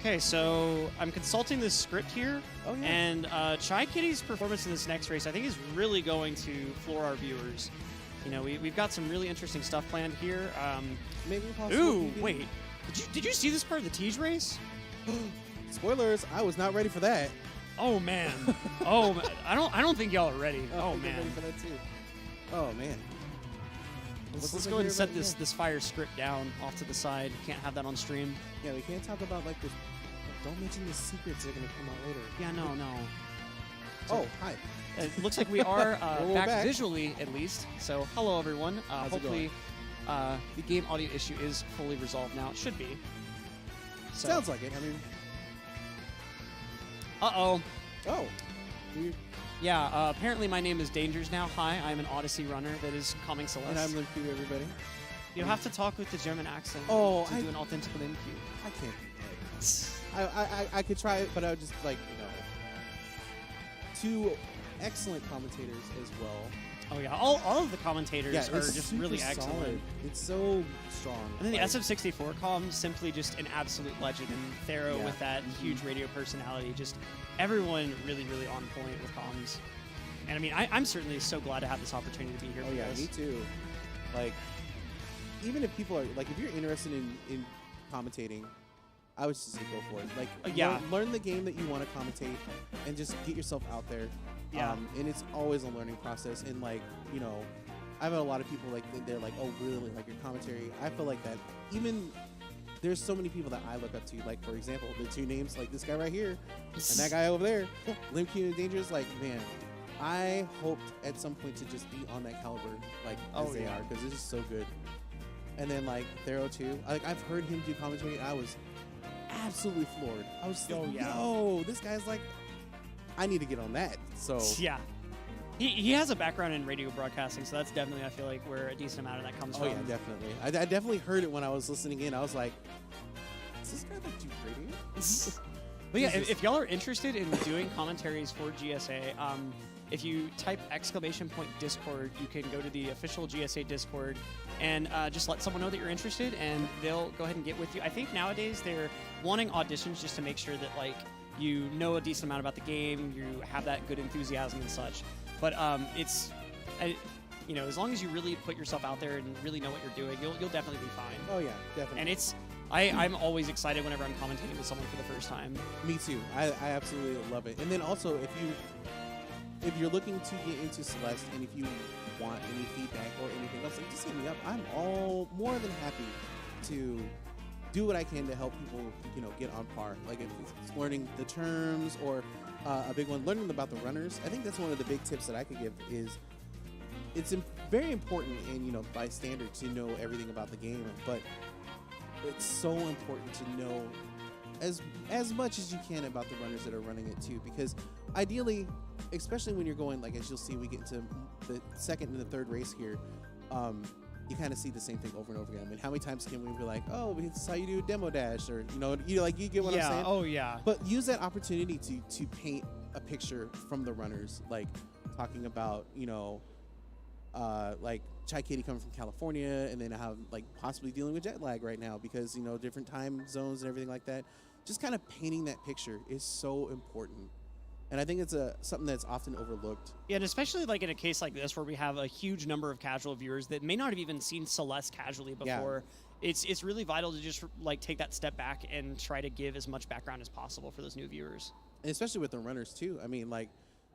Okay, so I'm consulting this script here, and Chaikitty's performance in this next race, I think, is really going to floor our viewers. You know, we've got some really interesting stuff planned here. Maybe possible. Ooh, wait, did you see this part of the Tease race? Spoilers! I was not ready for that. Oh man, oh man. I don't think y'all are ready. Oh man, ready for that too. Oh man. Let's go ahead and set this fire script down off to the side. Can't have that on stream. Yeah, we can't talk about like this. Don't mention the secrets that are gonna come out later. Yeah, no. So, hi. It looks like we are back visually, at least. So, hello, everyone. Hopefully, the game audio issue is fully resolved now. It should be. So. Sounds like it. I mean. Uh-oh. Oh. Yeah, apparently my name is Dangers now. Hi, I'm an Odyssey runner that is calling Celeste. And I'm Limq, everybody. You'll have to talk with the German accent to do an authentic Limq. I can't do that. I could try it, but I would just, like, you know. Two excellent commentators as well. Oh, yeah. All of the commentators are just really solid. excellent. It's so strong. And then the SF64 comm, simply just an absolute legend. And Thero with that huge radio personality, just everyone really, really on point with comms. And I mean, I'm certainly so glad to have this opportunity to be here. Oh, yeah, me too. Like, even if people are, like, if you're interested in commentating, I would just say go for it. Like, learn the game that you want to commentate and just get yourself out there. Yeah. And it's always a learning process. And, like, you know, I've had a lot of people, like, they're like, oh, really? Like, your commentary? I feel like that even there's so many people that I look up to. Like, for example, the two names, like this guy right here and that guy over there, Limq and Dangerous. Like, man, I hoped at some point to just be on that caliber, like, as they are, because this is so good. And then, like, Thero, too. Like, I've heard him do commentary, and I was absolutely floored. I was like, yo, this guy's like, I need to get on that. So yeah, he has a background in radio broadcasting, so that's definitely, I feel like, where a decent amount of that comes from. Oh yeah, definitely. I definitely heard it when I was listening in. I was like, is this guy like do radio? But yeah, if y'all are interested in doing commentaries for GSA, if you type !Discord, you can go to the official GSA Discord and just let someone know that you're interested, and they'll go ahead and get with you. I think nowadays they're wanting auditions just to make sure that, like, you know a decent amount about the game, you have that good enthusiasm and such. But you know, as long as you really put yourself out there and really know what you're doing, you'll definitely be fine. Oh yeah, definitely. And I'm always excited whenever I'm commentating with someone for the first time. Me too. I absolutely love it. And then also, if you're looking to get into Celeste, and if you want any feedback or anything else, like, just hit me up. I'm more than happy to do what I can to help people, you know, get on par. Like, if it's learning the terms, or a big one, learning about the runners. I think that's one of the big tips that I could give is it's very important, and, you know, by standard, to know everything about the game, but it's so important to know as much as you can about the runners that are running it too, because ideally, especially when you're going, like, as you'll see, we get into the second and the third race here, you kind of see the same thing over and over again. I mean, how many times can we be like, oh, this is how you do a demo dash, or, you get what I'm saying? Oh yeah. But use that opportunity to paint a picture from the runners, like talking about, you know, like Chaikitty coming from California, and then how, like, possibly dealing with jet lag right now because, you know, different time zones and everything like that. Just kind of painting that picture is so important. And I think it's something that's often overlooked. Yeah, and especially, like, in a case like this where we have a huge number of casual viewers that may not have even seen Celeste casually before, it's really vital to just, like, take that step back and try to give as much background as possible for those new viewers. And especially with the runners too. I mean, like,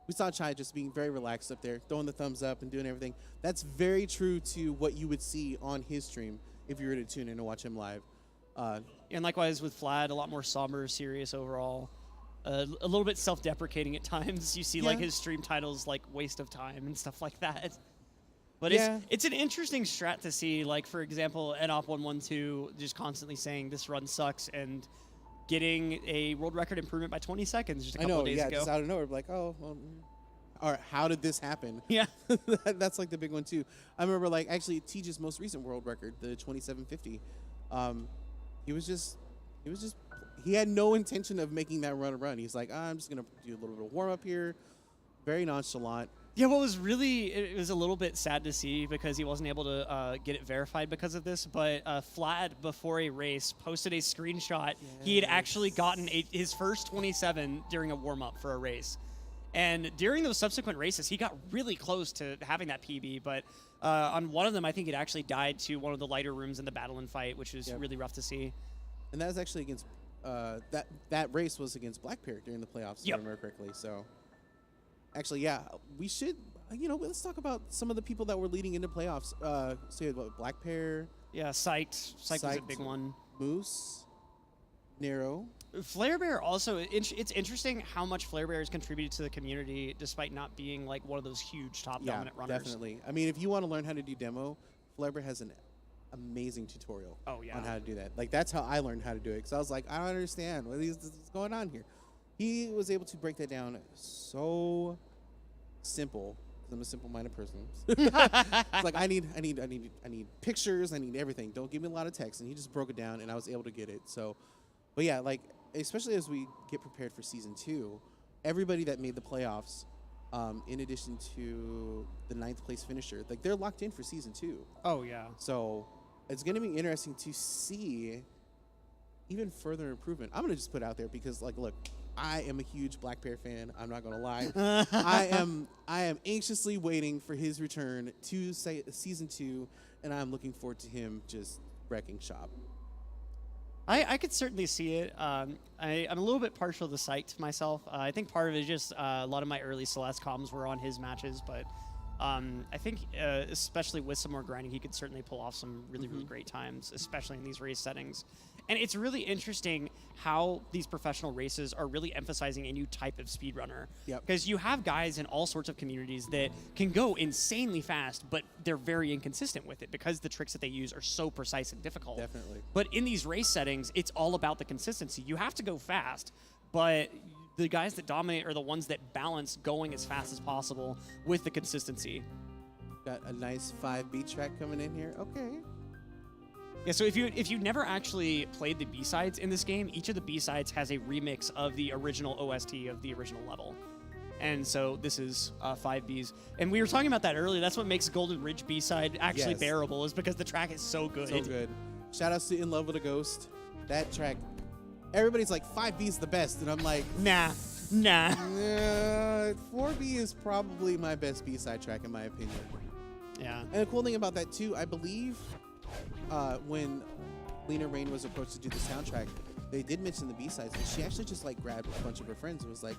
we saw Chai just being very relaxed up there, throwing the thumbs up and doing everything. That's very true to what you would see on his stream if you were to tune in and watch him live. And likewise with Flad, a lot more somber, serious overall. A little bit self-deprecating at times. You see, like, his stream titles, like, waste of time and stuff like that. But it's an interesting strat to see, like, for example, NOP112 just constantly saying this run sucks and getting a world record improvement by 20 seconds just a couple of days ago. Just out of nowhere, like, oh, well, or how did this happen? Yeah. That's, like, the big one, too. I remember, like, actually, Tej's most recent world record, the 2750, he had no intention of making that run a run. He's like, I'm just going to do a little bit of warm-up here. Very nonchalant. Yeah, what was really, it was a little bit sad to see because he wasn't able to get it verified because of this, but Flad, before a race, posted a screenshot. Yes. He had actually gotten his first 27 during a warm-up for a race. And during those subsequent races, he got really close to having that PB, but on one of them, I think it actually died to one of the lighter rooms in the battle and fight, which was really rough to see. And that was actually against, that race was against Black Parrot during the playoffs, if I remember correctly, so... Actually, yeah, we should, let's talk about some of the people that were leading into playoffs. So you had what, Black Pear? Yeah, Psyched. Psyched was a big one. Moose. Nero. Flarebear also, it's interesting how much Flarebear has contributed to the community despite not being like one of those huge top dominant runners. Definitely. I mean, if you want to learn how to do demo, Flarebear has an amazing tutorial on how to do that. Like, that's how I learned how to do it. Because I was like, I don't understand what is going on here. He was able to break that down so simple. Because I'm a simple-minded person. It's like I need pictures. I need everything. Don't give me a lot of text. And he just broke it down, and I was able to get it. So, but yeah, like especially as we get prepared for season 2, everybody that made the playoffs, in addition to the 9th place finisher, like they're locked in for season 2. Oh yeah. So it's going to be interesting to see even further improvement. I'm going to just put it out there because, like, look. I am a huge Black Bear fan. I'm not gonna lie. I am anxiously waiting for his return to season 2, and I'm looking forward to him just wrecking shop. I could certainly see it. I'm a little bit partial to Psyched myself. I think part of it is just a lot of my early Celeste comms were on his matches, but I think especially with some more grinding, he could certainly pull off some really great times, especially in these race settings. And it's really interesting how these professional races are really emphasizing a new type of speedrunner. Because you have guys in all sorts of communities that can go insanely fast, but they're very inconsistent with it because the tricks that they use are so precise and difficult. Definitely. But in these race settings, it's all about the consistency. You have to go fast, but the guys that dominate are the ones that balance going as fast as possible with the consistency. Got a nice 5B track coming in here. Okay. Yeah, so if you never actually played the B-sides in this game, each of the B-sides has a remix of the original OST of the original level. And so this is 5Bs. And we were talking about that earlier. That's what makes Golden Ridge B-side actually bearable, is because the track is so good. So good. Shout outs to In Love with a Ghost. That track, everybody's like, 5B is the best. And I'm like, nah. 4B is probably my best B-side track, in my opinion. Yeah. And the cool thing about that, too, I believe when Lena Rain was approached to do the soundtrack, they did mention the B-sides, and she actually just like grabbed a bunch of her friends and was like,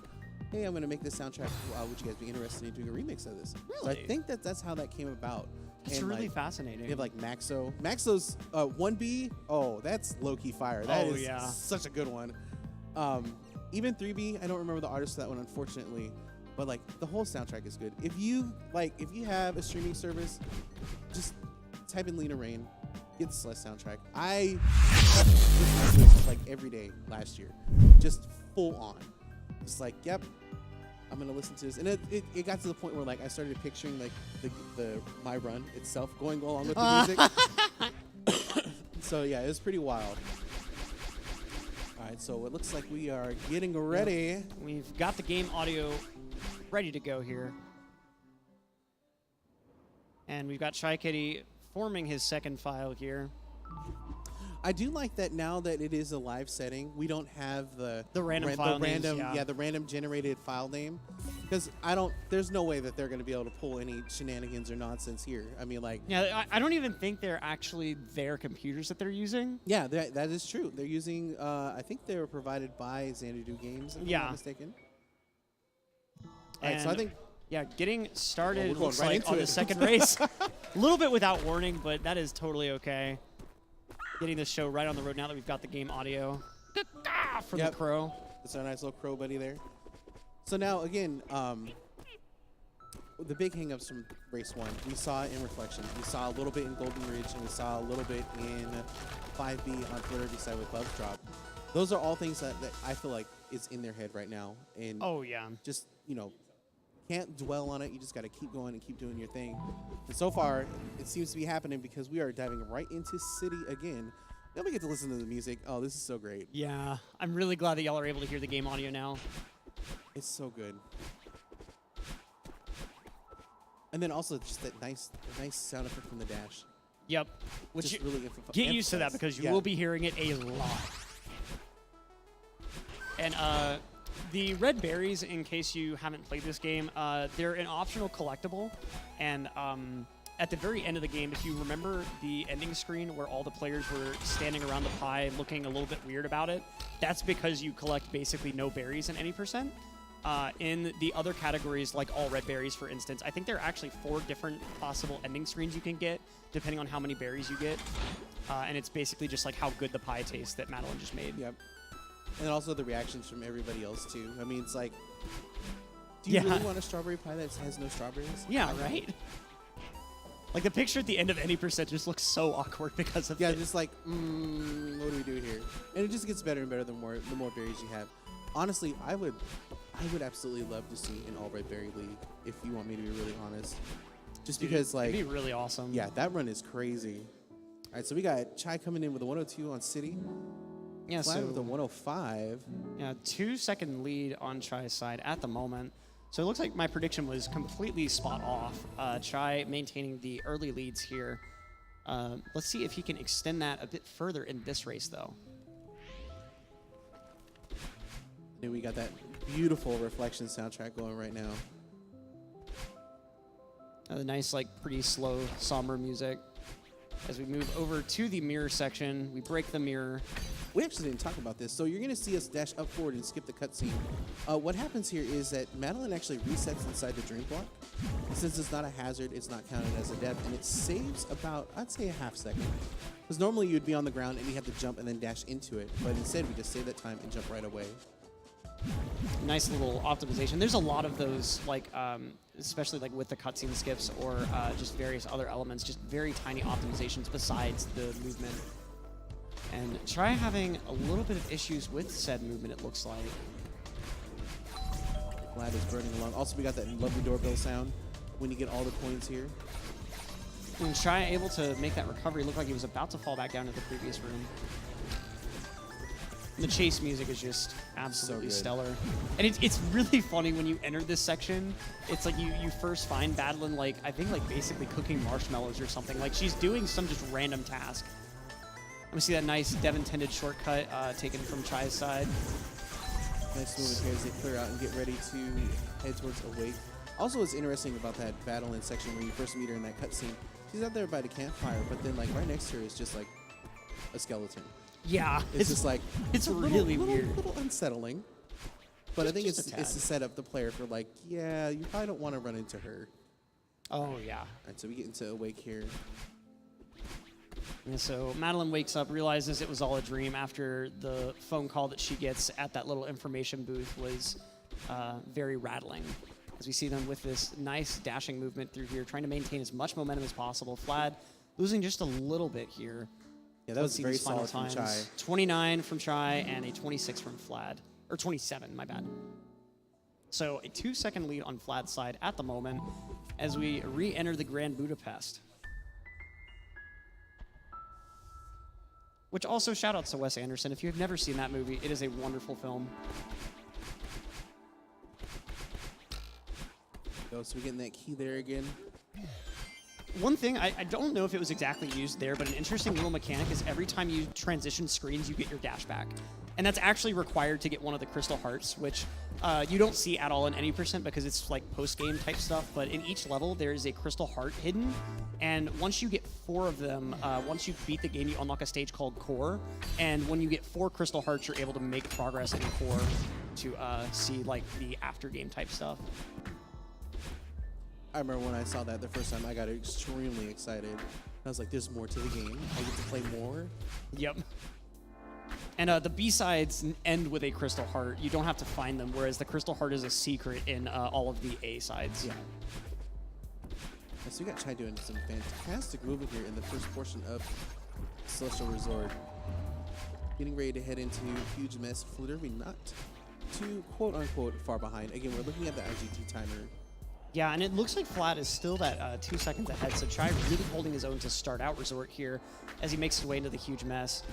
hey, I'm going to make this soundtrack. Would you guys be interested in doing a remix of this? Really? So I think that's how that came about. That's really fascinating. You have like Maxo. Maxo's 1B, oh, that's low-key fire. That is such a good one. Even 3B, I don't remember the artist for that one, unfortunately. But like the whole soundtrack is good. If you have a streaming service, just type in Lena Rain, get the Celeste soundtrack. I listened to this like every day last year, just full on. Just like, yep, I'm gonna listen to this. And it got to the point where like I started picturing like the my run itself going along with the music. So yeah, it was pretty wild. All right, so it looks like we are getting ready. We've got the game audio ready to go here. And we've got Chaikitty forming his second file here. I do like that now that it is a live setting, we don't have the random generated file name, because there's no way that they're going to be able to pull any shenanigans or nonsense here. I mean, like, yeah, I don't even think they're actually their computers that they're using. Yeah, that is true. They're using, I think they were provided by Xanadu Games, if I'm not mistaken. All right, so I think. Yeah, getting started looks right like on the second race. A little bit without warning, but that is totally okay. Getting this show right on the road now that we've got the game audio from the crow. That's our nice little crow buddy there. So now, again, the big hangups from race 1, we saw it in Reflection. We saw a little bit in Golden Ridge, and we saw a little bit in 5B on Fladervy side with Bugs Drop. Those are all things that I feel like is in their head right now. And just, can't dwell on it. You just got to keep going and keep doing your thing. And so far, it seems to be happening because we are diving right into City again. Then we get to listen to the music. Oh, this is so great. Yeah, I'm really glad that y'all are able to hear the game audio now. It's so good. And then also just that nice sound effect from the dash. Yep. Which Just really get used to that because you will be hearing it a lot. And the red berries, in case you haven't played this game, they're an optional collectible. And at the very end of the game, if you remember the ending screen where all the players were standing around the pie looking a little bit weird about it, that's because you collect basically no berries in any percent. In the other categories, like all red berries, for instance, I think there are actually 4 different possible ending screens you can get, depending on how many berries you get. And it's basically just like how good the pie tastes that Madeline just made. Yep. And also the reactions from everybody else, too. I mean, it's like, do you really want a strawberry pie that has no strawberries? Yeah, right? Like, the picture at the end of any percent just looks so awkward because of it. Yeah, just like, what do we do here? And it just gets better and better the more berries you have. Honestly, I would absolutely love to see an all red berry league, if you want me to be really honest. Just because, like, it'd be really awesome. Yeah, that run is crazy. All right, so we got Chai coming in with a 102 on City. Yeah, Flat so with a 105. Yeah, 2-second lead on Chai's side at the moment. So it looks like my prediction was completely spot off. Chai maintaining the early leads here. Let's see if he can extend that a bit further in this race, though. And we got that beautiful reflection soundtrack going right now. The nice, like, pretty slow, somber music. As we move over to the mirror section, we break the mirror. We actually didn't talk about this. So you're going to see us dash up forward and skip the cutscene. What happens here is that Madeline actually resets inside the drink block. Since it's not a hazard, it's not counted as a death, and it saves about, I'd say, a half second. Because normally you'd be on the ground and you have to jump and then dash into it. But instead, we just save that time and jump right away. Nice little optimization. There's a lot of those, like, especially like with the cutscene skips or just various other elements, just very tiny optimizations besides the movement. And try having a little bit of issues with said movement, it looks like. Vlad is burning along. Also, we got that lovely doorbell sound when you get all the coins here. And Try able to make that recovery look like he was about to fall back down to the previous room. The chase music is just absolutely stellar. And it's really funny when you enter this section. It's like you first find Madeline, like, I think, like, basically cooking marshmallows or something. Like, she's doing some just random task. I'm gonna see that nice dev-intended shortcut taken from Chai's side. Nice movement here as they clear out and get ready to head towards Awake. Also, what's interesting about that battle in section where you first meet her in that cutscene, she's out there by the campfire, but then, like, right next to her is just, like, a skeleton. Yeah, it's just like, it's really weird. A little unsettling. But I think it's to set up the player for, like, yeah, you probably don't want to run into her. Oh, yeah. All right, so we get into Awake here. And so Madeline wakes up, realizes it was all a dream after the phone call that she gets at that little information booth was very rattling. As we see them with this nice dashing movement through here, trying to maintain as much momentum as possible. Flad losing just a little bit here. Yeah, that was very solid from Chai. 29 from Chai and a 26 from Flad. Or 27, my bad. So a 2-second lead on Flad's side at the moment as we re-enter the Grand Budapest. Which also, shout out to Wes Anderson. If you have never seen that movie, it is a wonderful film. So we're getting that key there again. One thing, I don't know if it was exactly used there, but an interesting little mechanic is every time you transition screens, you get your dash back. And that's actually required to get one of the crystal hearts, which you don't see at all in any percent because it's like post-game type stuff. But in each level, there is a crystal heart hidden. And once you get 4 of them, once you beat the game, you unlock a stage called Core. And when you get 4 crystal hearts, you're able to make progress in Core to see like the after-game type stuff. I remember when I saw that the first time, I got extremely excited. I was like, there's more to the game. I get to play more. Yep. And the B-sides end with a crystal heart. You don't have to find them, whereas the crystal heart is a secret in all of the A-sides. Yeah. So we got Chai doing some fantastic movement here in the first portion of Celestial Resort. Getting ready to head into Huge Mess. Fladervy not too, quote-unquote, far behind. Again, we're looking at the IGT timer. Yeah, and it looks like Flat is still that 2 seconds ahead, so Chai really holding his own to start out Resort here as he makes his way into the Huge Mess.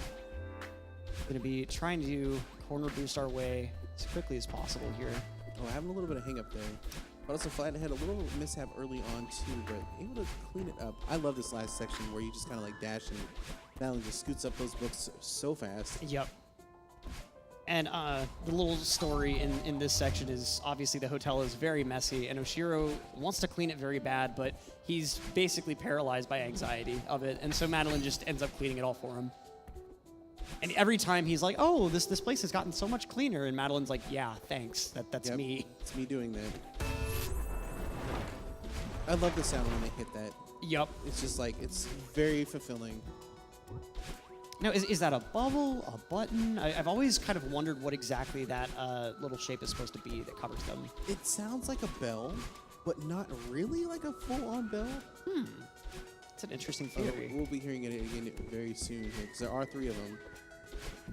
Going to be trying to corner boost our way as quickly as possible here. Oh, having a little bit of hang up there. But also Flat had a little mishap early on too, but able to clean it up. I love this last section where you just kind of like dash and Madeline just scoots up those books so fast. Yep. And the little story in this section is obviously the hotel is very messy, and Oshiro wants to clean it very bad, but he's basically paralyzed by anxiety of it, and so Madeline just ends up cleaning it all for him. And every time he's like, "Oh, this place has gotten so much cleaner," and Madeline's like, "Yeah, thanks. That's Yep, me." It's me doing that. I love the sound when they hit that. Yep. It's just like it's very fulfilling. Now, is that a bubble, a button? I've always kind of wondered what exactly that little shape is supposed to be that covers them. It sounds like a bell, but not really like a full-on bell. It's an interesting theory. We'll be hearing it again very soon because there are 3 of them.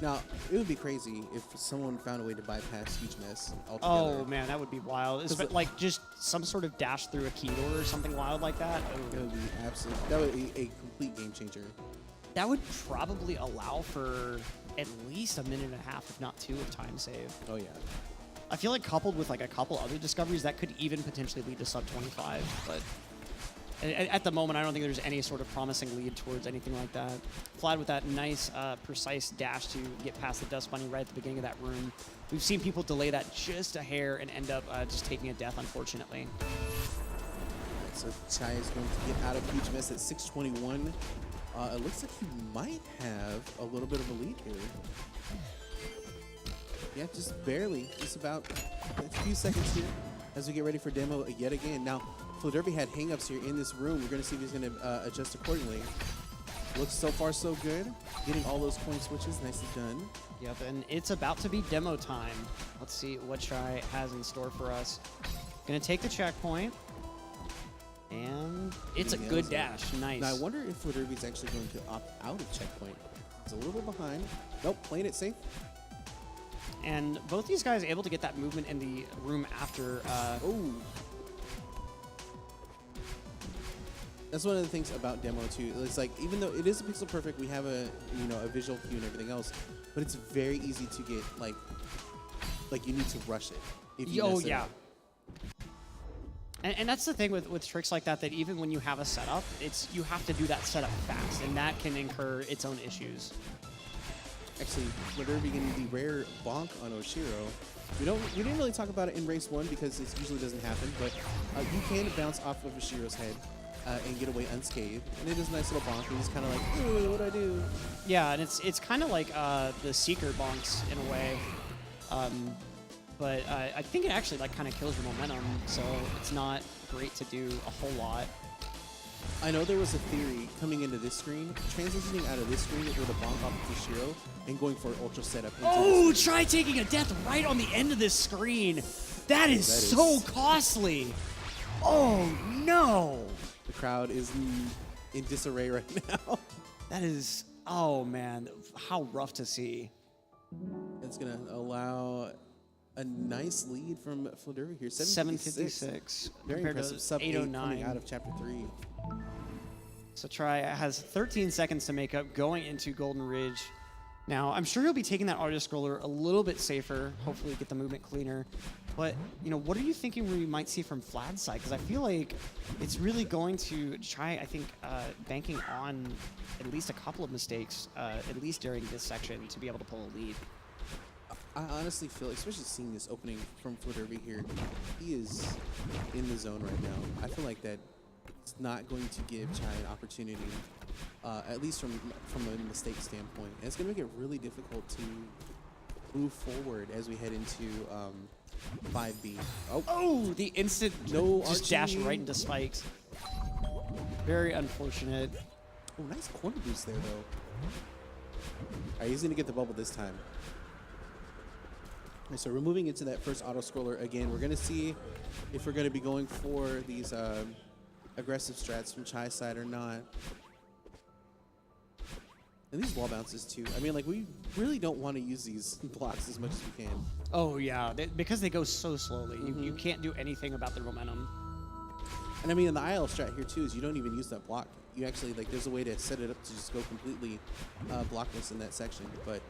Now, it would be crazy if someone found a way to bypass Huge Mess altogether. Oh man, that would be wild. Like just some sort of dash through a key door or something wild like that. It would be absolute. That would be a complete game changer. That would probably allow for at least a minute and a half, if not 2, of time save. Oh yeah. I feel like coupled with like a couple other discoveries, that could even potentially lead to sub 25. But at the moment, I don't think there's any sort of promising lead towards anything like that. Flad with that nice, precise dash to get past the Dust Bunny right at the beginning of that room. We've seen people delay that just a hair and end up just taking a death, unfortunately. So Chai is going to get out of Huge Mess at 6:21. It looks like he might have a little bit of a lead here. Yeah, just barely. Just about a few seconds here as we get ready for demo yet again. Now, Fladervy had hangups here in this room. We're going to see if he's going to adjust accordingly. Looks so far so good. Getting all those coin switches. Nicely done. Yep, and it's about to be demo time. Let's see what Chai has in store for us. Going to take the checkpoint. And it's a good dash. Nice. Now, I wonder if Fladervy's actually going to opt out of checkpoint. He's a little bit behind. Nope, playing it safe. And both these guys able to get that movement in the room after. Oh. That's one of the things about demo too. It's like even though it is a pixel perfect, we have a a visual cue and everything else, but it's very easy to get like you need to rush it. If you mess it up. And that's the thing with tricks like that even when you have a setup, you have to do that setup fast, and that can incur its own issues. Actually, Fladervy getting the rare bonk on Oshiro. We didn't really talk about it in race 1 because it usually doesn't happen, but you can bounce off of Oshiro's head and get away unscathed. And it is a nice little bonk, and he's kind of like, ooh, what do I do? Yeah, and it's kind of like the Seeker bonks in a way. But I think it actually kind of kills your momentum, so it's not great to do a whole lot. I know there was a theory coming into this screen, transitioning out of this screen with a bonk off of Oshiro and going for an ultra setup. Oh, try taking a death right on the end of this screen. That is so costly. Oh, no. The crowd is in disarray right now. That is, oh, man, how rough to see. It's going to allow a nice lead from Fladervy here. 756. Very impressive. Sub 8 coming out of Chapter 3. So Try has 13 seconds to make up going into Golden Ridge. Now, I'm sure he'll be taking that auto-scroller a little bit safer, hopefully get the movement cleaner. But, what are you thinking we might see from Flad's side? Because I feel like it's really going to try, I think, banking on at least a couple of mistakes, at least during this section, to be able to pull a lead. I honestly feel, especially seeing this opening from Fladervy here, he is in the zone right now. I feel like that it's not going to give Chai an opportunity, at least from a mistake standpoint. And it's going to make it really difficult to move forward as we head into 5B. Oh, the instant just dash right into spikes. Very unfortunate. Oh, nice corner boost there, though. All right, he's going to get the bubble this time. All right, so we're moving into that first auto-scroller again. We're going to see if we're going to be going for these aggressive strats from Chai's side or not. And these wall bounces, too. I mean, we really don't want to use these blocks as much as we can. Oh, yeah, because they go so slowly. You can't do anything about their momentum. And I mean, in the IL strat here, too, is you don't even use that block. You actually, there's a way to set it up to just go completely blockless in that section. But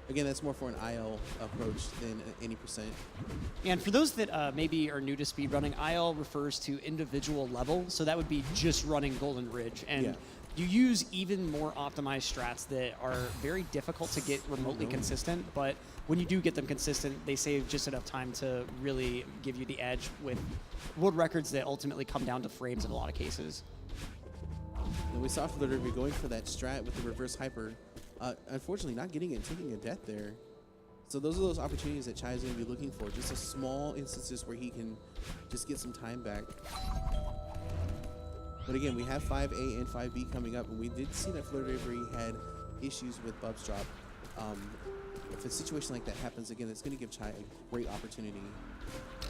again, that's more for an IL approach than any percent. And for those that maybe are new to speedrunning, IL refers to individual level, so that would be just running Golden Ridge. And you use even more optimized strats that are very difficult to get remotely consistent, but when you do get them consistent, they save just enough time to really give you the edge with world records that ultimately come down to frames in a lot of cases. And we saw Fladervy going for that strat with the reverse hyper. Unfortunately, not getting it and taking a death there. So those are those opportunities that Chai is going to be looking for. Just a small instances where he can just get some time back. But again, we have 5A and 5B coming up, and we did see that Fladervy had issues with Bub's drop. If a situation like that happens again, it's going to give Chai a great opportunity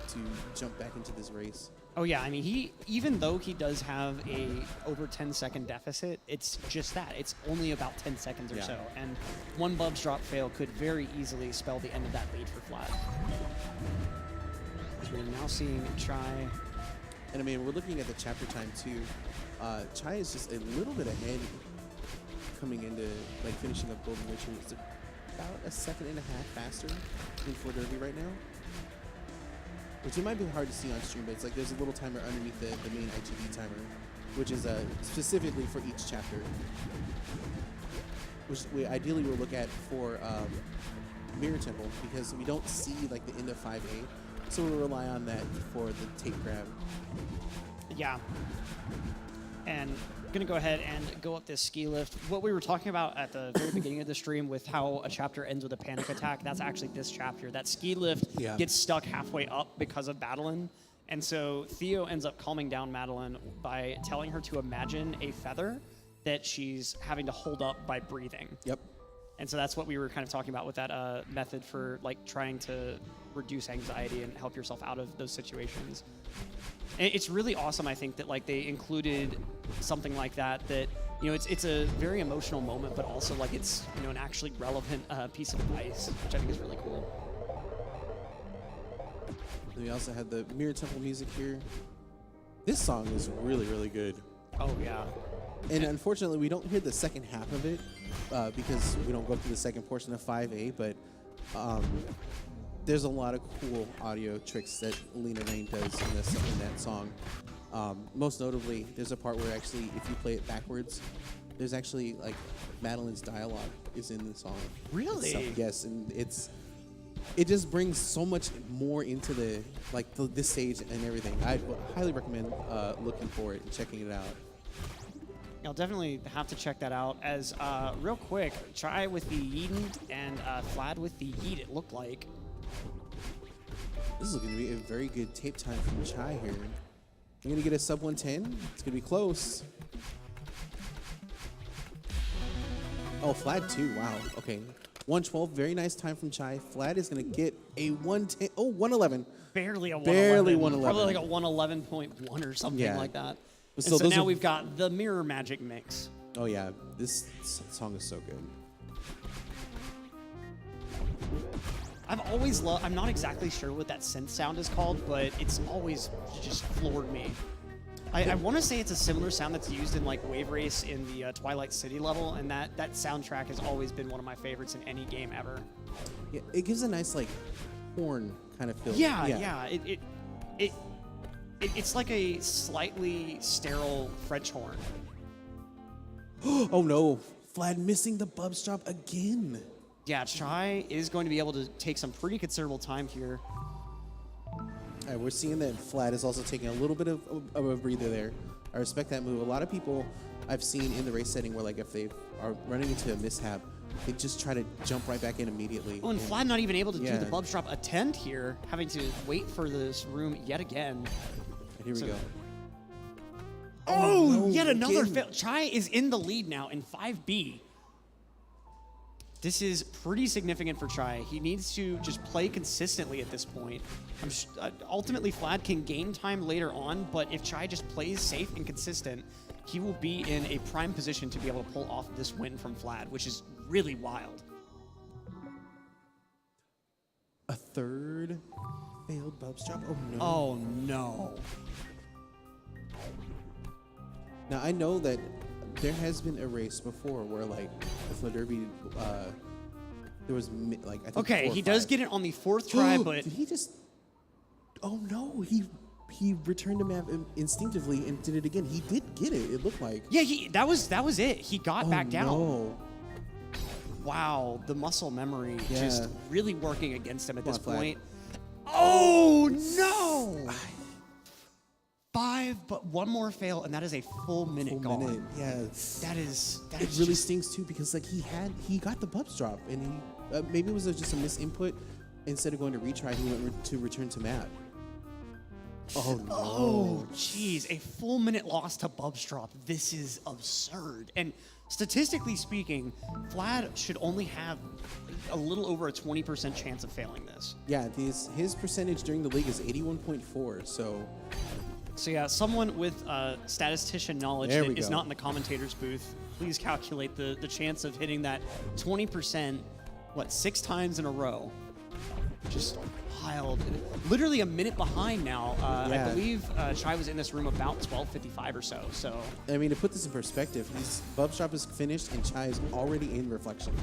to jump back into this race. Oh yeah, I mean, even though he does have a over 10-second deficit, it's just that. It's only about 10 seconds or so, and one Bub's drop fail could very easily spell the end of that lead for Flad. So we're now seeing Chai. And I mean, we're looking at the chapter time too. Chai is just a little bit ahead coming into like finishing up Golden Witcher. It's about a second and a half faster than Fladervy right now. Which it might be hard to see on stream, but it's like there's a little timer underneath the main IGB timer, which is specifically for each chapter. Which we ideally will look at for Mirror Temple, because we don't see like the end of 5A, so we'll rely on that for the tape grab. Yeah. And I'm going to go ahead and go up this ski lift. What we were talking about at the very beginning of the stream with how a chapter ends with a panic attack, that's actually this chapter. That ski lift gets stuck halfway up because of Madeline. And so Theo ends up calming down Madeline by telling her to imagine a feather that she's having to hold up by breathing. Yep. And so that's what we were kind of talking about with that method for like trying to reduce anxiety and help yourself out of those situations. And it's really awesome, I think, that like they included something like that, you know, it's a very emotional moment, but also like it's, you know, an actually relevant piece of advice, which I think is really cool. We also had the Mirror Temple music here. This song is really, really good. Oh, yeah. And unfortunately, we don't hear the second half of it because we don't go through the second portion of 5A, but there's a lot of cool audio tricks that Lena Rain does in that song. Most notably, there's a part where actually, if you play it backwards, there's actually like Madeline's dialogue is in the song. Really? Itself. Yes, and it just brings so much more into this stage and everything. I highly recommend looking for it and checking it out. I'll definitely have to check that out. As real quick, Chai with the Yeetin and Flad with the Yeet, it looked like. This is going to be a very good tape time from Chai here. We're going to get a sub 110. It's going to be close. Oh, Flad too. Wow. Okay. 112. Very nice time from Chai. Flad is going to get a 110. Oh, 111. Barely a 111. Barely 111. Probably like a 111.1 or something like that. So now we've got the Mirror Magic mix. Oh, yeah. This song is so good. I've always loved, I'm not exactly sure what that synth sound is called, but it's always just floored me. I want to say it's a similar sound that's used in like Wave Race in the Twilight City level, and that soundtrack has always been one of my favorites in any game ever. Yeah, it gives a nice like horn kind of feel. Yeah. It's like a slightly sterile French horn. Oh no, Flad missing the Bub's drop again. Yeah, Chai is going to be able to take some pretty considerable time here. All right, we're seeing that Flad is also taking a little bit of a breather there. I respect that move. A lot of people I've seen in the race setting where like if they are running into a mishap, they just try to jump right back in immediately. Oh, and Flad not even able to do the Bub's drop attend here, having to wait for this room yet again. And here we go. Oh, no, yet another fail. Chai is in the lead now in 5B. This is pretty significant for Chai. He needs to just play consistently at this point. Ultimately, Flad can gain time later on, but if Chai just plays safe and consistent, he will be in a prime position to be able to pull off this win from Flad, which is really wild. A third failed Bub's drop? Oh, no. Oh, no. Now, I know that there has been a race before where, like, the Fladervy There was like I think Okay, 4 or he does 5. get it on the 4th try, but Did he just? Oh no, he returned the map instinctively and did it again. He did get it. It looked like. yeah, that was it. He got back down. No. Wow, the muscle memory Yeah. just really working against him at this Come on, Flag. point. Oh no! 5, but one more fail, and that is a full minute gone. Minute. Yeah. That is It really just, stings too because like he got the bubs drop and he maybe it was just a misinput. Instead of going to retry, he went to return to map. Oh no! oh jeez, a full minute loss to Bubs drop. This is absurd. And statistically speaking, Vlad should only have a little over a 20% chance of failing this. Yeah, his percentage during the league is 81.4. So yeah, someone with statistician knowledge There that we is go. not in the commentators booth, please calculate the chance of hitting that 20%, 6 times in a row. Just piled. Literally a minute behind now. Yeah. I believe Chai was in this room about 12:55 or so. So I mean, to put this in perspective, his bubs drop is finished and Chai is already in reflection.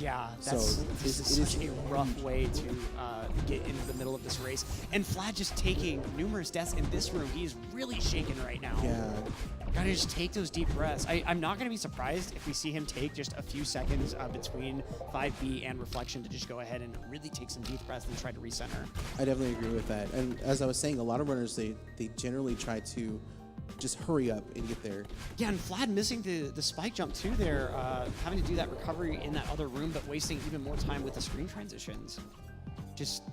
yeah, So this is such a rough way to get into the middle of this race. And Vlad just taking numerous deaths in this room. He's really shaken right now. Yeah. Gotta just take those deep breaths. I'm not gonna be surprised if we see him take just a few seconds between 5B and reflection to just go ahead and really take some deep breaths and try to recenter. I definitely agree with that. And as I was saying, a lot of runners they generally try to just hurry up and get there. Yeah, and Vlad missing the spike jump too there, having to do that recovery in that other room, but wasting even more time with the screen transitions. Just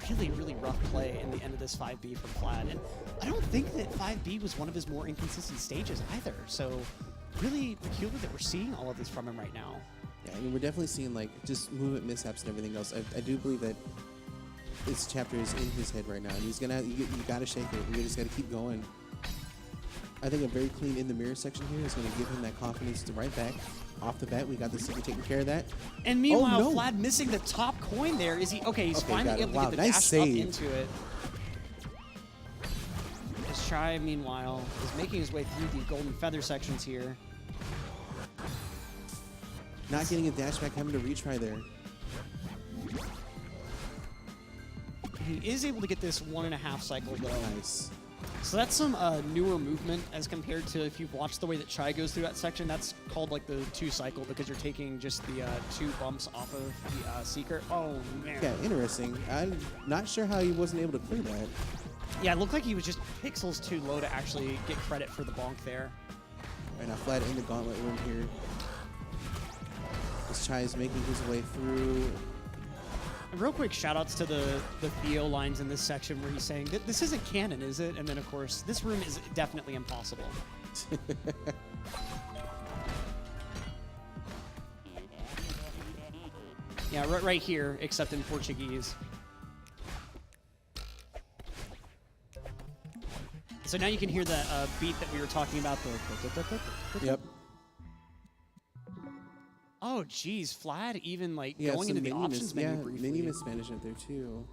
really, really rough play in the end of this 5B from Vlad. And I don't think that 5B was one of his more inconsistent stages either. So really peculiar that we're seeing all of this from him right now. Yeah, I mean, we're definitely seeing like just movement mishaps and everything else. I do believe that this chapter is in his head right now, and he's gonna you gotta shake it. You just gotta keep going. I think a very clean in the mirror section here is gonna give him that confidence to right back. Off the bat, we got the secret taking care of that. And meanwhile, Oh, no. Vlad missing the top coin there. Is he okay? He's finally got it. able to Wow, get the nice dash save. up into it. As Chai, meanwhile, is making his way through the golden feather sections here. Not getting a dash back, having to retry there. He is able to get this 1.5 cycle though. Nice. So that's some newer movement as compared to if you've watched the way that Chai goes through that section. That's called like the 2 cycle because you're taking just the 2 bumps off of the secret. Oh man. Yeah, interesting. I'm not sure how he wasn't able to clear that. Yeah, it looked like he was just pixels too low to actually get credit for the bonk there. Right now, Vlad in the gauntlet room here. This Chai is making his way through. And real quick shout outs to the Theo lines in this section where he's saying that this isn't canon, is it? And then of course, this room is definitely impossible. Yeah, right here, except in Portuguese. So now you can hear the beat that we were talking about. Yep. Oh, geez, Vlad even like Yeah, going some into the menu options menu briefly. menu mismanagement there too.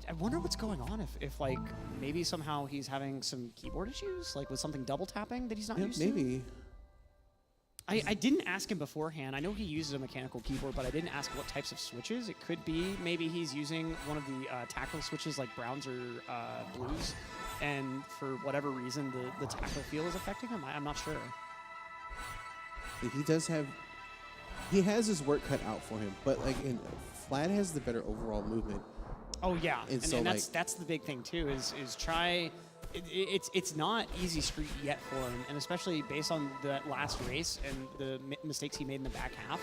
I wonder what's going on if like maybe somehow he's having some keyboard issues, like with something double tapping that he's not Yep, used maybe. to. I didn't ask him beforehand. I know he uses a mechanical keyboard, but I didn't ask what types of switches. It could be maybe he's using one of the tackle switches like browns or blues, and for whatever reason the tackle feel is affecting him. I'm not sure. He does have. He has his work cut out for him, but like Vlad has the better overall movement. Oh yeah, And so, and like- that's the big thing too. Is Chai? It's not easy street yet for him, and especially based on that last race and the mistakes he made in the back half,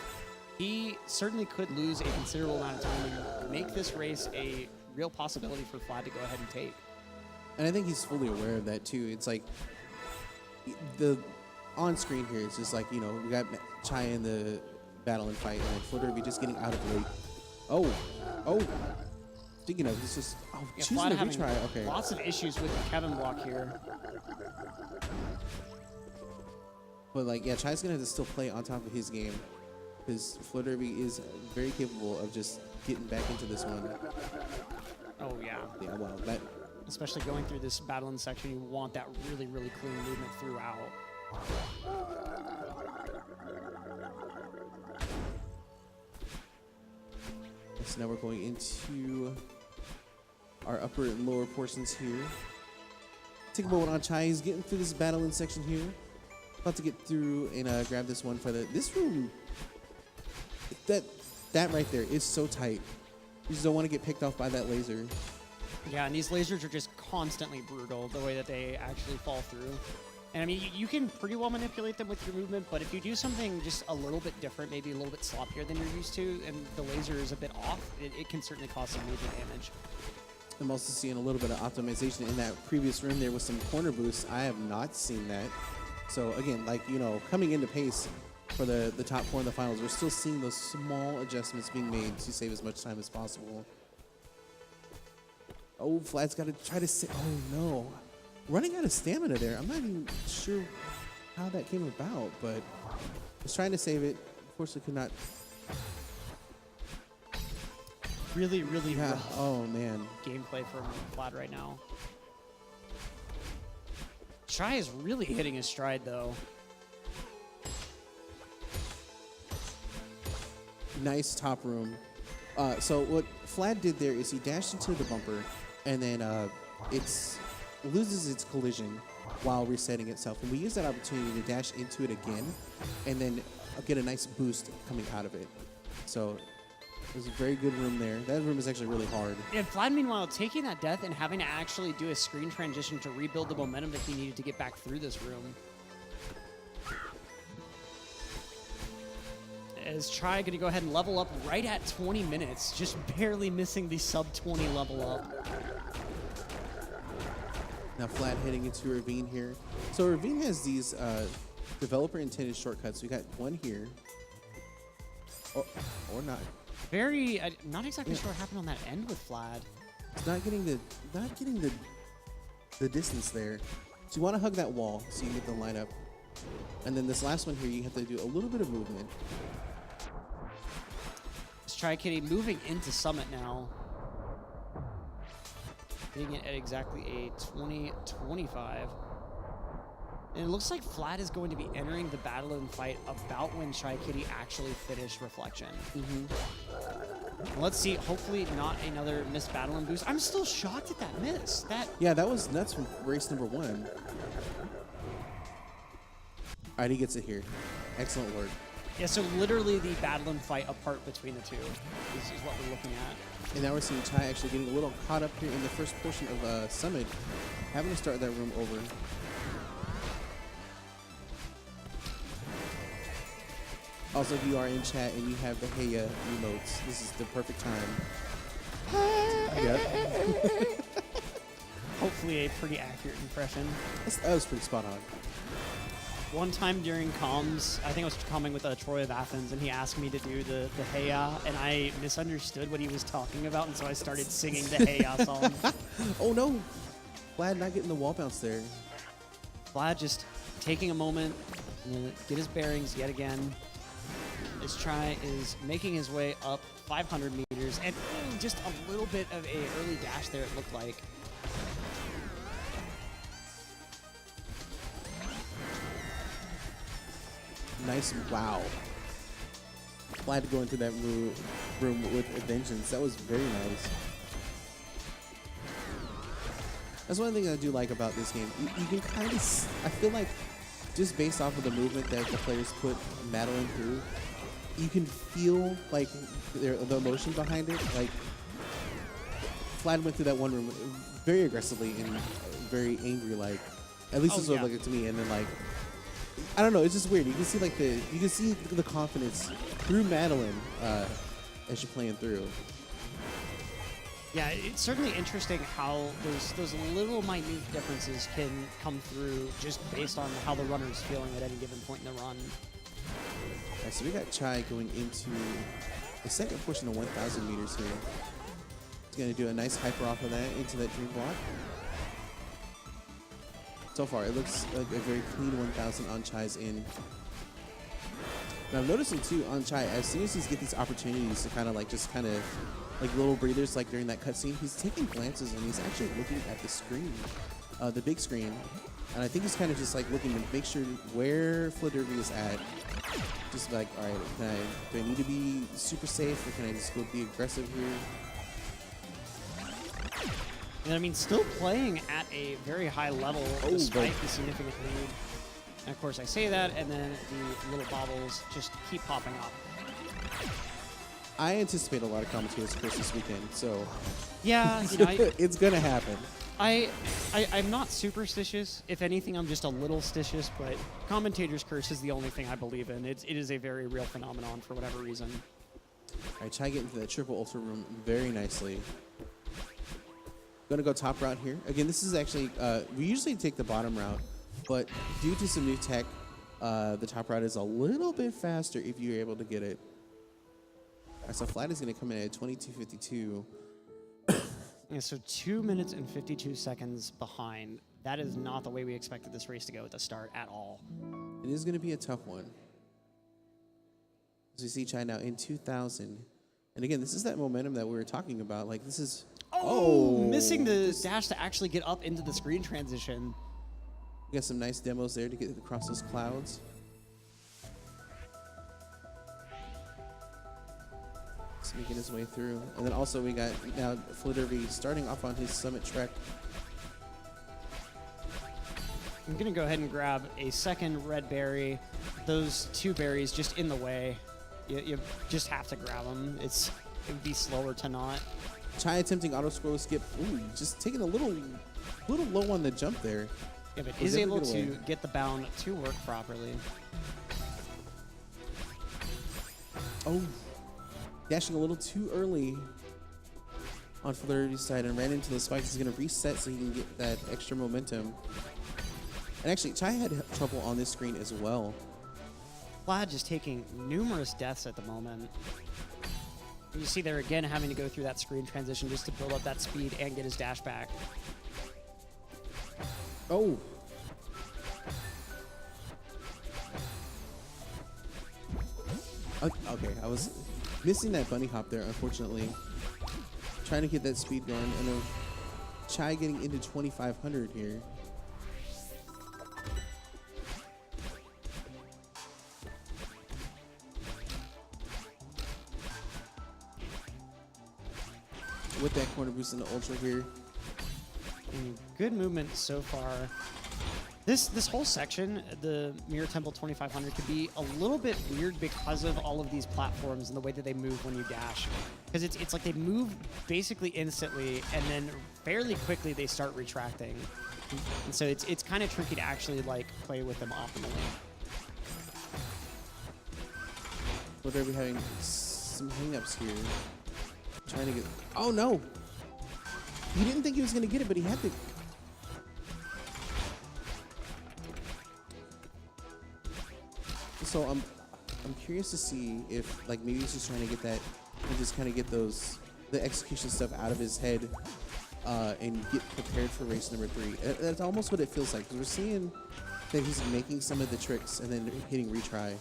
he certainly could lose a considerable amount of time and make this race a real possibility for Vlad to go ahead and take. And I think he's fully aware of that too. It's like the on screen here. It's just like we got Chai in the battle and fight, and Fladervy just getting out of late. Oh. Speaking of, he's just Yeah, choosing Vlad to having retry. Okay. lots of issues with the Kevin block here. But like, yeah, Chai's gonna have to still play on top of his game, because Fladervy is very capable of just getting back into this one. Oh yeah. Yeah, well, that. Especially going through this battling section, you want that really, really clean movement throughout. So now we're going into our upper and lower portions here. Take a moment on Chai. He's getting through this battling section here. About to get through and grab this one for this room. That right there is so tight. You just don't want to get picked off by that laser. Yeah, and these lasers are just constantly brutal, the way that they actually fall through. And I mean, you can pretty well manipulate them with your movement, but if you do something just a little bit different, maybe a little bit sloppier than you're used to, and the laser is a bit off, it can certainly cause some major damage. I'm also seeing a little bit of optimization in that previous room there with some corner boosts. I have not seen that. So again, like, you know, coming into PACE for the top 4 in the finals, we're still seeing those small adjustments being made to save as much time as possible. Oh, Flad's got to try to say, oh no. Running out of stamina there. I'm not even sure how that came about, but was trying to save it. Unfortunately could not. Really, really rough. Oh man. Gameplay from Flad right now. Chai is really hitting his stride though. Nice top room. So what Flad did there is he dashed into the bumper, and then it loses its collision while resetting itself. And we use that opportunity to dash into it again, and then get a nice boost coming out of it. So there's a very good room there. That room is actually really hard. And Flad, meanwhile, taking that death and having to actually do a screen transition to rebuild the momentum that he needed to get back through this room. As Chai going to go ahead and level up right at 20 minutes, just barely missing the sub-20 level up. Now Flad heading into Ravine here. So Ravine has these developer-intended shortcuts. We got one here, or not. Very, not exactly sure what happened on that end with Flad. It's not getting the distance there. So you want to hug that wall so you get the lineup. And then this last one here, you have to do a little bit of movement. Chaikitty moving into Summit now. Hitting it at exactly a 20-25. And it looks like Flad is going to be entering the battle and fight about when Chaikitty actually finished Reflection. Let's see, hopefully not another missed battle and boost. I'm still shocked at that miss. Yeah, that was nuts from race number 1. All right, he gets it here. Excellent work. Yeah, so literally the battle and fight apart between the two is what we're looking at. And now we're seeing Chai actually getting a little caught up here in the first portion of Summit, having to start that room over. Also, if you are in chat and you have the Heya emotes, this is the perfect time. Hopefully a pretty accurate impression. That was pretty spot on. One time during comms, I think I was coming with Troy of Athens, and he asked me to do the Heya, and I misunderstood what he was talking about, and so I started singing the Heya song. Oh no! Vlad not getting the wall bounce there. Vlad just taking a moment to get his bearings yet again. This Chai is making his way up 500 meters, and just a little bit of a early dash there, it looked like. Nice, wow. Glad to go into that room with a vengeance. That was very nice. That's one thing I do like about this game. You can kind of, I feel like, just based off of the movement that the players put Madeline through, you can feel like the emotion behind it. Like, Vlad went through that one room very aggressively and very angry, like, at least this was like it to me. And then like, I don't know, it's just weird. You can see like the confidence through Madeline as you're playing through. Yeah, it's certainly interesting how those little minute differences can come through just based on how the runner is feeling at any given point in the run. Right, so we got Chai going into the second portion of 1,000 meters here. He's going to do a nice hyper off of that into that dream block. So far, it looks like a very clean 1,000 on Chai's end. Now, I'm noticing too on Chai, as soon as he's get these opportunities to kind of like little breathers, like during that cutscene, he's taking glances and he's actually looking at the screen. the big screen, and I think he's kind of just like looking to make sure where Fladervy is at. Just like, all right, do I need to be super safe, or can I just go be aggressive here? And I mean, still playing at a very high level despite the significant lead. And of course, I say that, and then the little bobbles just keep popping up. I anticipate a lot of commentators curse this weekend, so yeah, you know, it's gonna happen. I'm not superstitious. If anything, I'm just a little stitious. But commentators curse is the only thing I believe in. It is a very real phenomenon for whatever reason. All right, try to get into that triple ultra room very nicely. Gonna go top route here. Again, this is actually, we usually take the bottom route, but due to some new tech, the top route is a little bit faster if you're able to get it. All right, so Flat is gonna come in at 22:52. Yeah, so 2 minutes and 52 seconds behind. That is not the way we expected this race to go at the start at all. It is gonna be a tough one. As we see Chai now in 2000. And again, this is that momentum that we were talking about. Like, this is... missing the dash to actually get up into the screen transition. We got some nice demos there to get across those clouds. Just making his way through. And then also we got now Fladervy starting off on his summit trek. I'm going to go ahead and grab a second red berry. Those two berries just in the way. You just have to grab them. It would be slower to not. Chai attempting auto scroll skip. Ooh, just taking a little low on the jump there. Yeah, but is able to get the bound to work properly. Oh, dashing a little too early on Fladervy's side and ran into the spikes. He's going to reset so he can get that extra momentum. And actually, Chai had trouble on this screen as well. Vlad just taking numerous deaths at the moment. You see there again having to go through that screen transition just to build up that speed and get his dash back. Oh. Okay, I was missing that bunny hop there, unfortunately. Trying to get that speed going. I know Chai getting into 2,500 here. With that corner boost in the ultra here. And good movement so far. This whole section, the Mirror Temple 2500, could be a little bit weird because of all of these platforms and the way that they move when you dash. Because it's like they move basically instantly, and then fairly quickly they start retracting. And so it's kind of tricky to actually like play with them optimally. But they're having some hang-ups here. Trying to get... Oh, no! He didn't think he was going to get it, but he had to... So I'm curious to see if, like, maybe he's just trying to get that and just kind of get the execution stuff out of his head and get prepared for race number 3. That's almost what it feels like, because we're seeing that he's making some of the tricks and then hitting retry.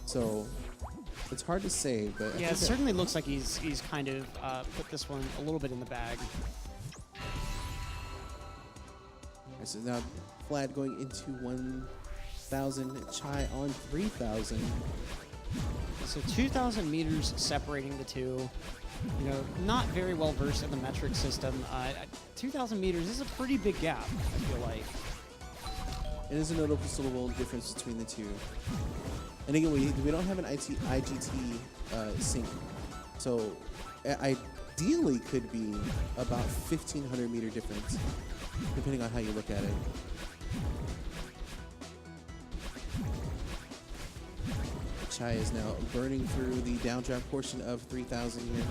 So... it's hard to say, but yeah, it certainly looks like he's kind of put this one a little bit in the bag. Right, so now Vlad going into 1,000, Chai on 3,000. So 2,000 meters separating the two. You know, not very well versed in the metric system. 2,000 meters is a pretty big gap, I feel like. It is a noticeable difference between the two. And again, we don't have an IGT sync, so ideally could be about 1,500 meter difference, depending on how you look at it. Chai is now burning through the downdraft portion of 3,000 here.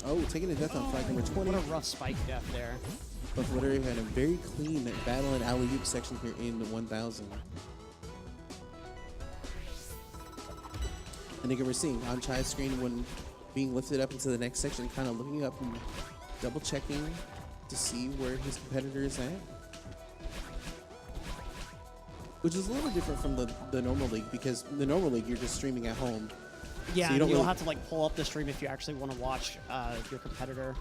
Oh, taking a death on flag number 20. What a rough spike death there. But Fladervy had a very clean battle and alley-oop section here in the 1,000. And again, we're seeing on Chai's screen when being lifted up into the next section, kind of looking up and double-checking to see where his competitor is at. Which is a little different from the normal league, because the normal league, you're just streaming at home. Yeah, so you'll really have to like pull up the stream if you actually want to watch your competitor.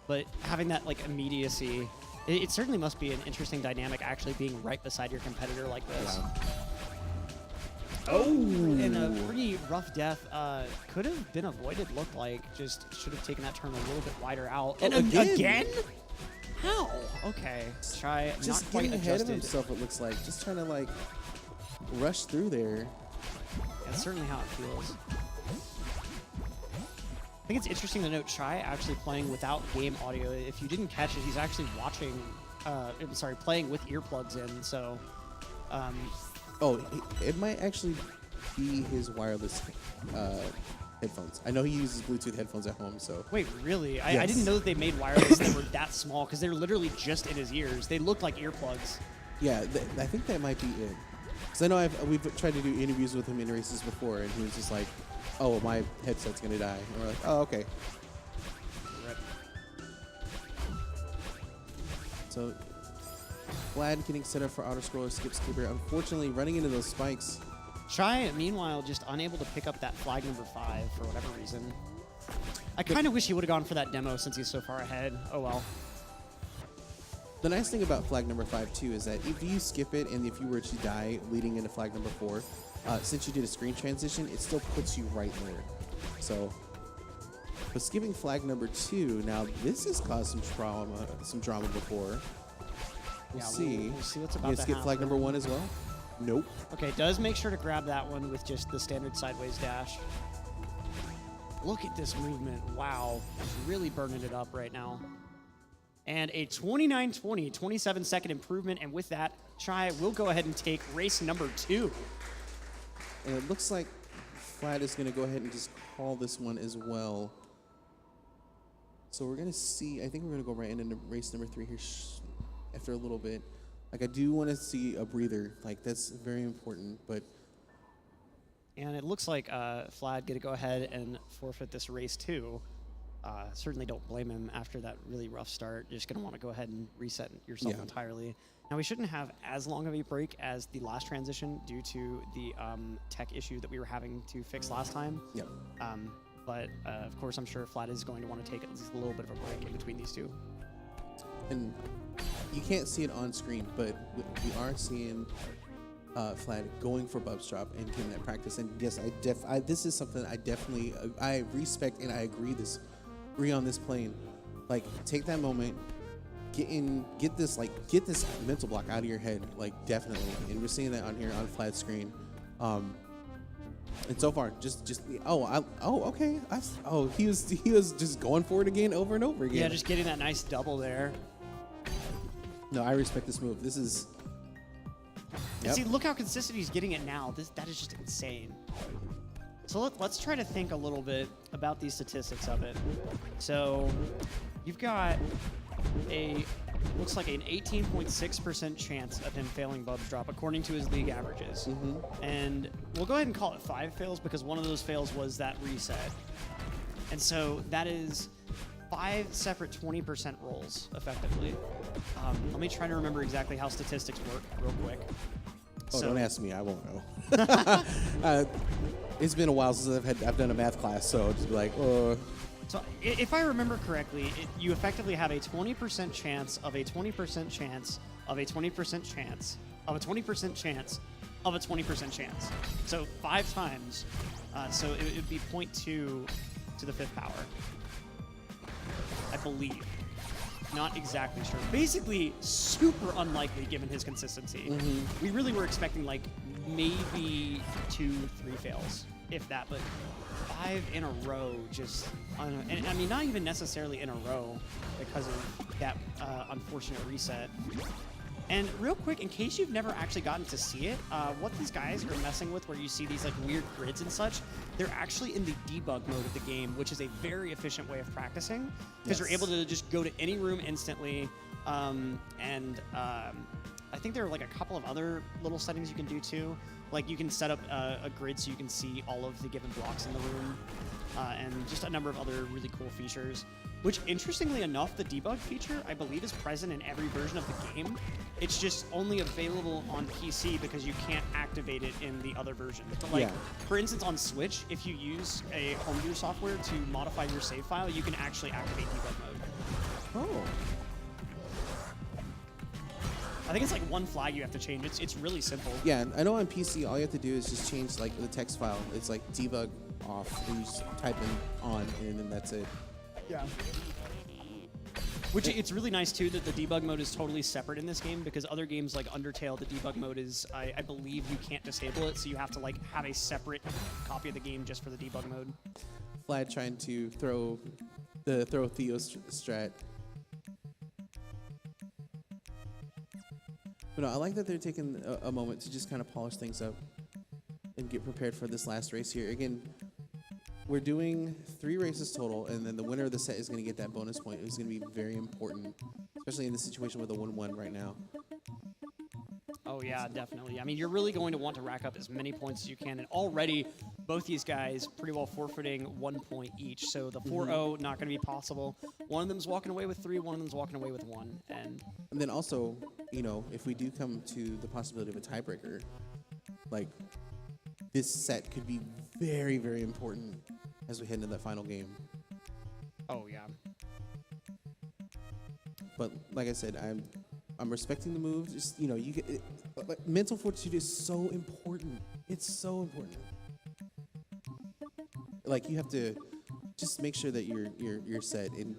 But having that like immediacy, it certainly must be an interesting dynamic actually being right beside your competitor like this. Yeah. Oh, and a pretty rough death could have been avoided, looked like. Just should have taken that turn a little bit wider out. And again? How? Okay. Try just not quite getting ahead adjusted. of himself, it looks like. Just trying to like rush through there. That's certainly how it feels. I think it's interesting to note Chai actually playing without game audio. If you didn't catch it, he's actually watching, playing with earplugs in, so. Oh, it might actually be his wireless headphones. I know he uses Bluetooth headphones at home, so. Wait, really? Yes. I didn't know that they made wireless that were that small, because they're literally just in his ears. They look like earplugs. Yeah, I think that might be it. Because I know we've tried to do interviews with him in races before, and he was just like, oh, my headset's going to die. And we're like, oh, okay. So, Vlad getting set up for auto scroller, skip skipper. Unfortunately, running into those spikes. Chai, meanwhile, just unable to pick up that flag number 5 for whatever reason. I kind of wish he would have gone for that demo since he's so far ahead. Oh, well. The nice thing about flag number 5, too, is that if you skip it and if you were to die leading into flag number 4, since you did a screen transition, it still puts you right there. So, but skipping flag number 2, now this has caused some drama before. We'll see. We'll see what's about to skip happen. flag number 1 as well? Nope. Okay, does make sure to grab that one with just the standard sideways dash. Look at this movement. Wow. He's really burning it up right now. And a 29-20, 27-second improvement. And with that, Chai will go ahead and take race number 2. And it looks like Vlad is going to go ahead and just call this one as well. So we're going to see, I think we're going to go right into race number 3 here after a little bit. Like, I do want to see a breather. Like, that's very important, but... And it looks like Vlad going to go ahead and forfeit this race too. Certainly don't blame him after that really rough start. You're just going to want to go ahead and reset yourself entirely. Now, we shouldn't have as long of a break as the last transition due to the tech issue that we were having to fix last time. Yep. But, of course, I'm sure Vlad is going to want to take at least a little bit of a break in between these two. And you can't see it on screen, but we are seeing Vlad going for Bub's drop and getting that practice. And yes, this is something I respect and I agree on this plane. Like, take that moment, get this mental block out of your head, like, definitely. And we're seeing that on here on Vlad's screen. And so far, okay. He was just going for it again over and over again. Yeah, just getting that nice double there. No, I respect this move. This is. And see, look how consistent he's getting it now. That is just insane. So let's try to think a little bit about these statistics of it. So you've got looks like an 18.6% chance of him failing Bub's drop according to his league averages. Mm-hmm. And we'll go ahead and call it 5 fails because one of those fails was that reset. And so that is 5 separate 20% rolls, effectively. Let me try to remember exactly how statistics work real quick. Oh, don't ask me. I won't know. It's been a while since I've done a math class, so I'll just be like, So if I remember correctly, you effectively have a 20% chance of a 20% chance of a 20% chance of a 20% chance of a 20% chance. So 5 times. So it would be 0.2 to the 5th power. I believe. Not exactly sure. Basically, super unlikely given his consistency. Mm-hmm. We really were expecting like maybe 2-3 fails, if that, but 5 in a row, just, and I mean, not even necessarily in a row because of that unfortunate reset. And real quick, in case you've never actually gotten to see it, what these guys are messing with where you see these like weird grids and such, they're actually in the debug mode of the game, which is a very efficient way of practicing because you're able to just go to any room instantly. I think there are like a couple of other little settings you can do too. Like you can set up a grid so you can see all of the given blocks in the room, and just a number of other really cool features. Which, interestingly enough, the debug feature, I believe, is present in every version of the game. It's just only available on PC because you can't activate it in the other versions. But, like, for instance, on Switch, if you use a homebrew software to modify your save file, you can actually activate debug mode. Oh. I think it's like one flag you have to change. It's really simple. Yeah, I know on PC, all you have to do is just change like the text file. It's like debug off, and you just type in on, and then that's it. Yeah. Which it's really nice too that the debug mode is totally separate in this game, because other games like Undertale, the debug mode is, I believe you can't disable it, so you have to like have a separate copy of the game just for the debug mode. Vlad trying to throw Theo strat. But no, I like that they're taking a moment to just kind of polish things up and get prepared for this last race here. Again, we're doing 3 races total, and then the winner of the set is going to get that bonus point. It's going to be very important, especially in the situation with a 1-1 right now. Oh yeah, definitely. I mean, you're really going to want to rack up as many points as you can, and already both these guys pretty well forfeiting 1 point each. So the 4-0 not going to be possible. One of them's walking away with 3, one of them's walking away with 1. And then also, you know, if we do come to the possibility of a tiebreaker, like this set could be very, very important as we head into that final game. Oh yeah. But like I said, I'm respecting the move. Just, you know, you get like, mental fortitude is so important. It's so important. Like, you have to just make sure that you're set and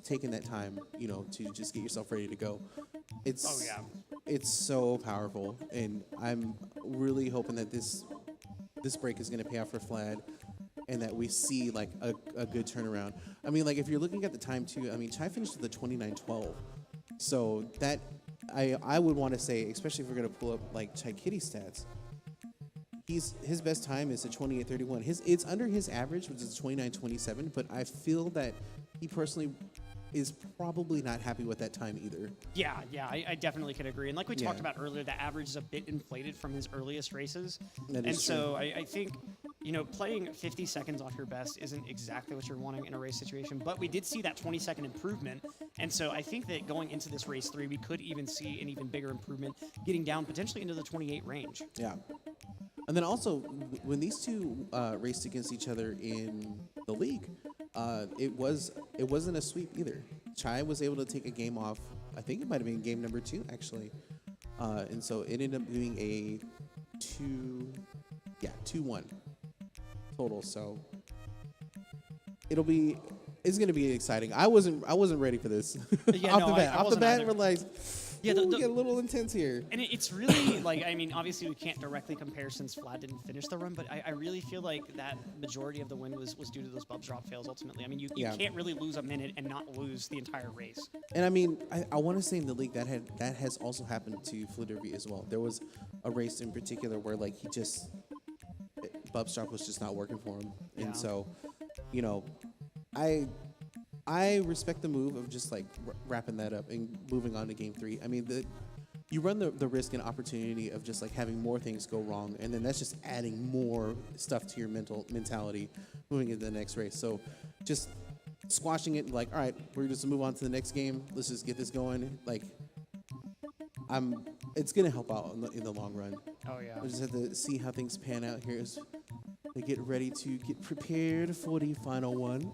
taking that time, you know, to just get yourself ready to go. It's it's so powerful, and I'm really hoping that this break is going to pay off for Flad, and that we see like a good turnaround. I mean, like, if you're looking at the time too, I mean, Chai finished with a 29:12. So that, I would want to say, especially if we're going to pull up like Chaikitty stats, his best time is a 28:31. It's under his average, which is 29:27, but I feel that he personally is probably not happy with that time either. Yeah, I definitely could agree. And like we talked about earlier, the average is a bit inflated from his earliest races. And so I think, you know, playing 50 seconds off your best isn't exactly what you're wanting in a race situation, but we did see that 20-second improvement. And so I think that going into this race 3, we could even see an even bigger improvement, getting down potentially into the 28 range. Yeah. And then also, when these two raced against each other in the league, it wasn't a sweep either. Chai was able to take a game off. I think it might have been game number 2, actually. And so it ended up being a 2-1 total. So it's going to be exciting. I wasn't ready for this. Yeah, off the bat, we're like, yeah, we get a little intense here. And it's really, like, I mean, obviously we can't directly compare since Vlad didn't finish the run, but I really feel like that majority of the win was due to those bubs drop fails ultimately. I mean, you can't really lose a minute and not lose the entire race. And I mean, I want to say in the league that has also happened to Fladervy as well. There was a race in particular where, like, bubs drop was just not working for him. And so, you know, I respect the move of just like wrapping that up and moving on to game 3. I mean, you run the risk and opportunity of just like having more things go wrong, and then that's just adding more stuff to your mentality moving into the next race. So just squashing it, like, all right, we're just move on to the next game. Let's just get this going. Like, it's gonna help out in the long run. Oh yeah. We just have to see how things pan out here as we get ready to get prepared for the final one.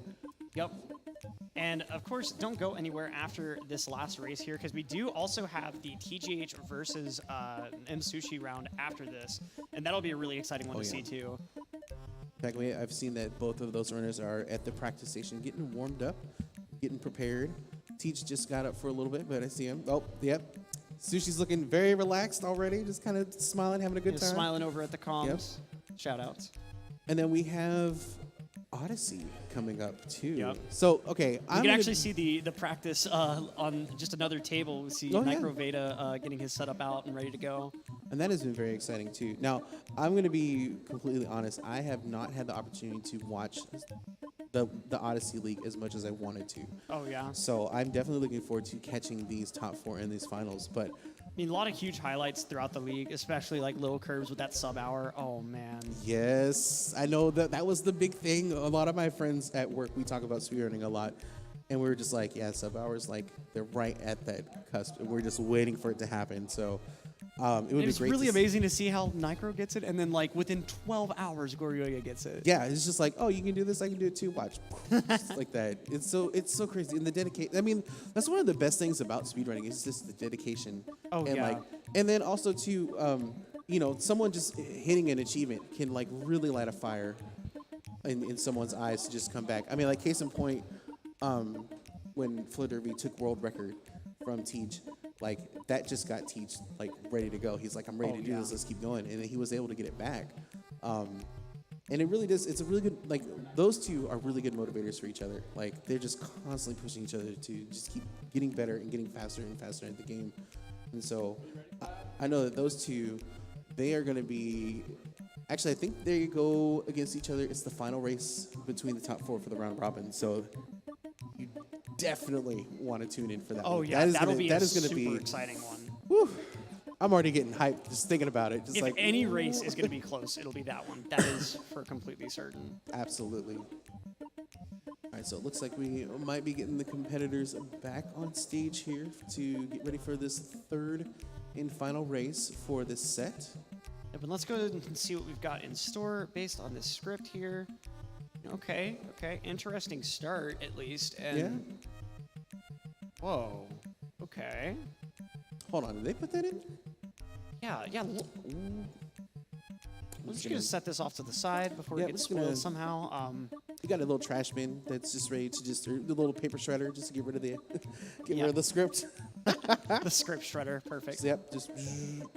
Yep. And, of course, don't go anywhere after this last race here, because we do also have the TGH versus M-Sushi round after this, and that'll be a really exciting one to see, too. In fact, I've seen that both of those runners are at the practice station getting warmed up, getting prepared. Teach just got up for a little bit, but I see him. Oh, yep. Sushi's looking very relaxed already, just kind of smiling, having a good time. Smiling over at the comms. Yep. Shout-outs. And then we have Odyssey coming up too. Yep. So okay, you can actually see the practice on just another table. We see Micro Veda getting his setup out and ready to go. And that has been very exciting too. Now, I'm going to be completely honest. I have not had the opportunity to watch the Odyssey League as much as I wanted to. Oh yeah. So I'm definitely looking forward to catching these top 4 in these finals. But I mean, a lot of huge highlights throughout the league, especially like little curves with that sub-hour. Oh, man. Yes. I know that was the big thing. A lot of my friends at work, we talk about speedrunning a lot. And we were just like, yeah, sub hours, like they're right at that cusp. We're just waiting for it to happen. So it would be great. It's really amazing to see how Nicro gets it, and then like within 12 hours, Goryoga gets it. Yeah, it's just like, oh, you can do this, I can do it too. Watch, just like that. It's so crazy. And the dedication. I mean, that's one of the best things about speedrunning is just the dedication. Oh, and yeah. Like, and then also too, you know, someone just hitting an achievement can like really light a fire in someone's eyes to just come back. I mean, like case in point, when Fladervy took world record from Teach, like that just got Teach like ready to go. He's like, I'm ready to do this. Let's keep going. And then he was able to get it back. And it really does. It's a really good, like those two are really good motivators for each other. Like they're just constantly pushing each other to just keep getting better and getting faster and faster at the game. And so I know that those two, they are going to be, actually I think they go against each other. It's the final race between the top 4 for the round robin. So you definitely want to tune in for that. Oh one. yeah, that'll be a super exciting one. Whew, I'm already getting hyped just thinking about it. Just if like any race is going to be close, it'll be that one. That is for completely certain. Absolutely. All right, so it looks like we might be getting the competitors back on stage here to get ready for this third and final race for this set. Yeah, but let's go ahead and see what we've got in store based on this script here. Okay, interesting start at least. And Yeah. Whoa. Okay. Hold on, did they put that in? Yeah. I'm just gonna set this off to the side before we Yeah, get we're just spoiled gonna- somehow. You got a little trash bin that's just ready to just, or the little paper shredder just to get rid of the, get Yeah. rid of the script. The script shredder, perfect. So, yep, just. All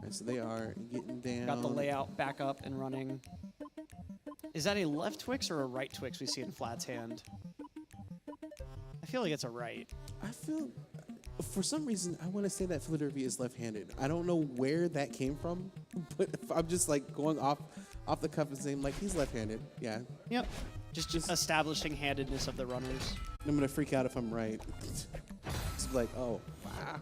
right, so they are getting down. Got the layout back up and running. Is that a left Twix or a right Twix we see in Flat's hand? I feel like it's a right. I feel, for some reason, I want to say that Fladervy is left-handed. I don't know where that came from, but if I'm just like going off the cuff and saying like he's left-handed. Yeah. Yep. Just establishing handedness of the runners. I'm gonna freak out if I'm right. It's like, oh wow.